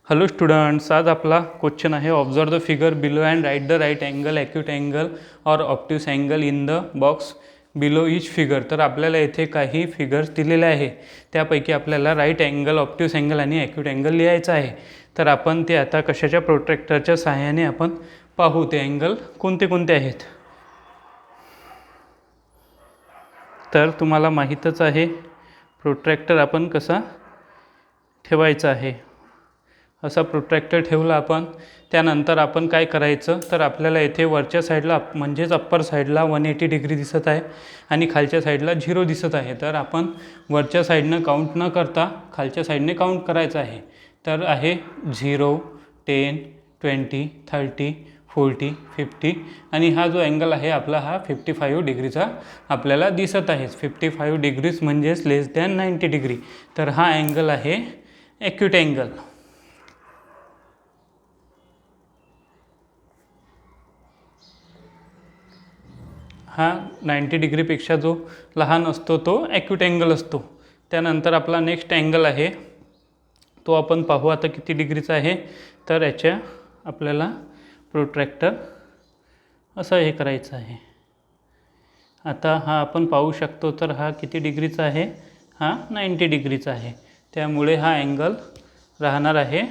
Hello students, आज आपला question आहे observe the figure below and write the right angle, acute angle और obtuse angle in the box below each figure. तर आपल्याला येथे काही फिगर्स दिलेले आहे, त्यापैकी आपल्याला राईट अँगल, ऑप्ट्यूस अँगल आणि ॲक्यूट अँगल लिहायचा आहे. तर आपण ते आता कशाच्या प्रोट्रॅक्टरच्या सहाय्याने आपण पाहू ते अँगल कोणते कोणते आहेत. तर तुम्हाला माहीतच आहे प्रोट्रॅक्टर आपण कसा ठेवायचा आहे. असा प्रोट्रॅक्टर ठेवला आपण, त्यानंतर आपण काय करायचं तर आपल्याला येथे वरच्या साईडला म्हणजेच अप्पर साईडला 180 डिग्री दिसत आहे आणि खालच्या साईडला 0 दिसत आहे. तर आपण वरच्या साईडनं काउंट न करता खालच्या साईडने काउंट करायचं आहे. तर आहे 0, 10, 20, 30, 40, 50 आणि हा जो अँगल आहे आपला हा 55 डिग्रीचा आपल्याला दिसत आहे. 55 डिग्रीज म्हणजेच लेस दॅन 90 डिग्री. तर हा अँगल आहे ॲक्यूट अँगल. हा 90 डिग्रीपेक्षा जो लहान असतो तो ॲक्यूट अँगल असतो. त्यानंतर आपला नेक्स्ट अँगल आहे तो आपण पाहू आता किती डिग्रीचा आहे. तर याच्या आपल्याला प्रोट्रॅक्टर असं हे करायचं आहे. आता हा आपण पाहू शकतो तर हा किती डिग्रीचा आहे, हा 90 डिग्रीचा आहे. त्यामुळे हा अँगल राहणार आहे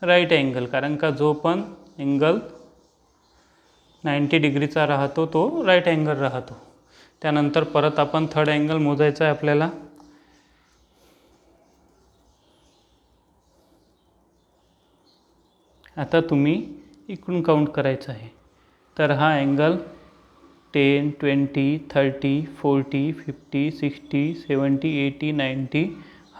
राईट अँगल, कारण का जो पण अँगल 90 डिग्रीचा राहतो तो राईट अँगल राहतो. त्यानंतर परत आपण थर्ड अँगल मोजायचा आहे आपल्याला. आता तुम्ही इकडून काउंट करायचं आहे. तर हा अँगल 10, 20, 30, 40, 50, 60, 70, 80, 90,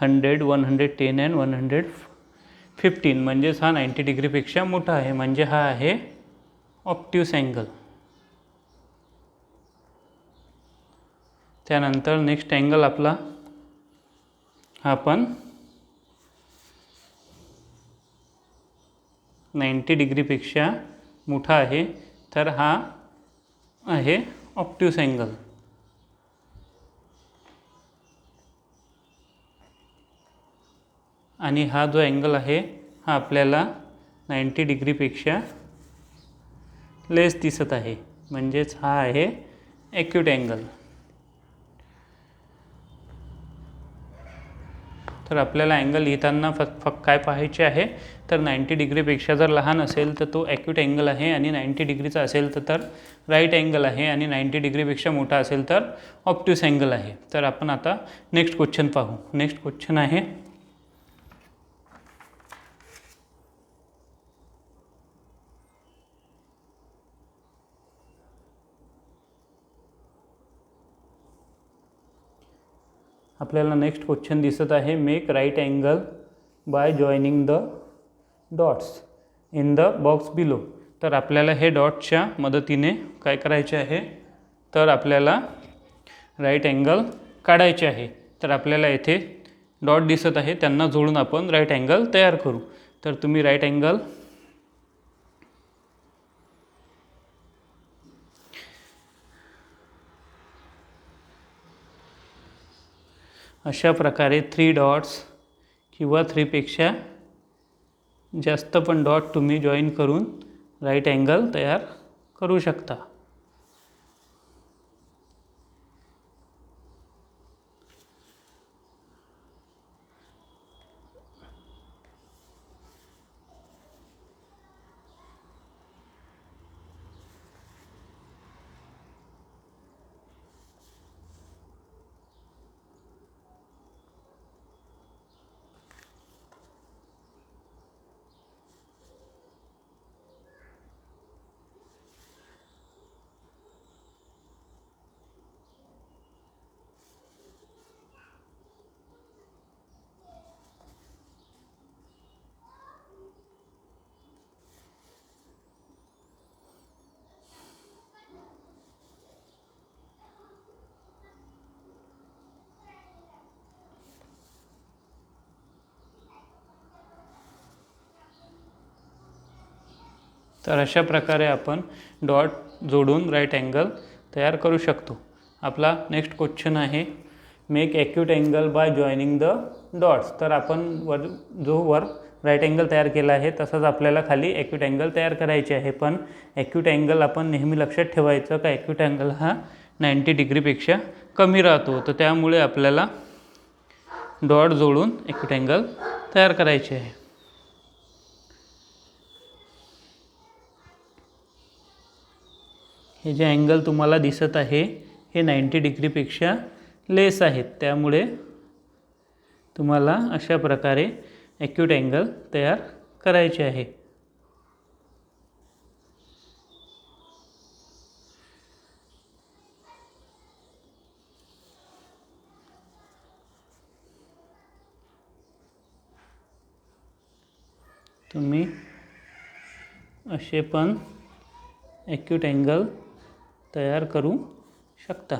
100, 110 अँड 115 म्हणजेच हा 90 डिग्रीपेक्षा मोठा आहे, म्हणजे हा आहे ऑप्ट्यूस अँगल. त्यानंतर नेक्स्ट अँगल आपला हा पण 90 डिग्रीपेक्षा मोठा आहे, तर हा आहे ऑप्ट्यूस अँगल. आणि हा जो अँगल आहे हा आपल्याला 90 डिग्रीपेक्षा लेस दिसत आहे, म्हणजेच हा आहे ॲक्यूट अँगल. तर आपल्याला अँगल लिहिताना फक्त काय पाहायचे आहे तर 90 डिग्रीपेक्षा जर लहान असेल तर तो ॲक्यूट अँगल आहे आणि 90 डिग्रीचा असेल तर राईट अँगल आहे आणि 90 डिग्रीपेक्षा मोठा असेल तर ऑप्ट्यूस अँगल आहे. तर आपण आता नेक्स्ट क्वेश्चन पाहू. नेक्स्ट क्वेश्चन आहे आपल्याला नेक्स्ट क्वेश्चन दिसत आहे make right angle by joining the dots in the box below. तर आपल्याला हे डॉट्सच्या मदतीने काय करायचे आहे तर आपल्याला राईट अँगल काढायचे आहे. तर आपल्याला येथे डॉट दिसत आहे, त्यांना जोडून आपण राईट अँगल तयार करू. तर तुम्ही राईट अँगल अशा प्रकारे 3 डॉट्स किंवा 3 पेक्षा जास्त पण डॉट तुम्ही जॉईन करून राईट अँगल तयार करू शकता. तर अशा प्रकारे आपण डॉट जोडून राईट अँगल तयार करू शकतो. आपला नेक्स्ट क्वेश्चन आहे make acute angle by joining the dots. तर आपण वर राईट अँगल तयार केला आहे तसंच आपल्याला खाली ॲक्यूट अँगल तयार करायचे आहे. पण ॲक्यूट अँगल आपण नेहमी लक्षात ठेवायचं का ॲक्यूट अँगल हा 90 डिग्रीपेक्षा कमी राहतो. तर त्यामुळे आपल्याला डॉट जोडून ॲक्यूट अँगल तयार करायचे आहे. हे जे अँगल तुम्हाला दिसत आहे हे 90 डिग्रीपेक्षा लेस आहेत. त्यामुळे तुम्हाला अशा प्रकारे ॲक्यूट अँगल तयार करायचे आहे. तुम्ही असे पण ॲक्यूट अँगल तयार करू शकता.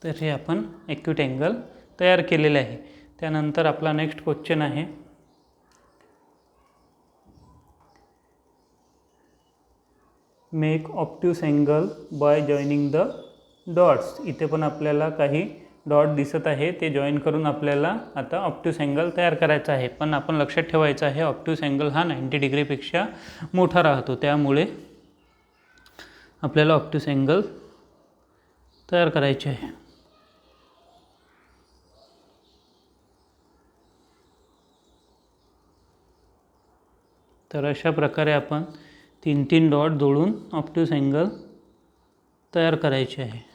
तर हे आपण ॲक्यूट अँगल तयार केलेले आहे. त्यानंतर आपला नेक्स्ट क्वेश्चन आहे make obtuse angle by joining the dots. इथे पण आपल्याला काही डॉट दिसत आहे ते जॉईन करून आपल्याला आता ऑब्ट्यूस अँगल तयार करायचा आहे. पण आपण लक्षात ठेवायचं आहे ऑब्ट्यूस अँगल हा 90 डिग्रीपेक्षा मोठा राहतो. त्यामुळे आपल्याला ऑब्ट्यूस अँगल तयार करायचे आहे. तर अशा प्रकारे आपण 3 डॉट जोडून ऑब्ट्यूस अँगल तयार करायचे आहे.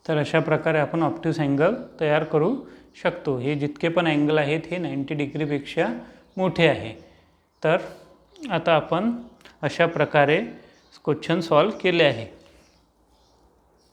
तर अशा प्रकारे आपण ऑब्ट्यूस अँगल तयार करू शकतो. हे जितके पण अँगल आहेत हे 90 डिग्रीपेक्षा मोठे आहे. तर आता आपण अशा प्रकारे क्वेश्चन सॉल्व केले आहे.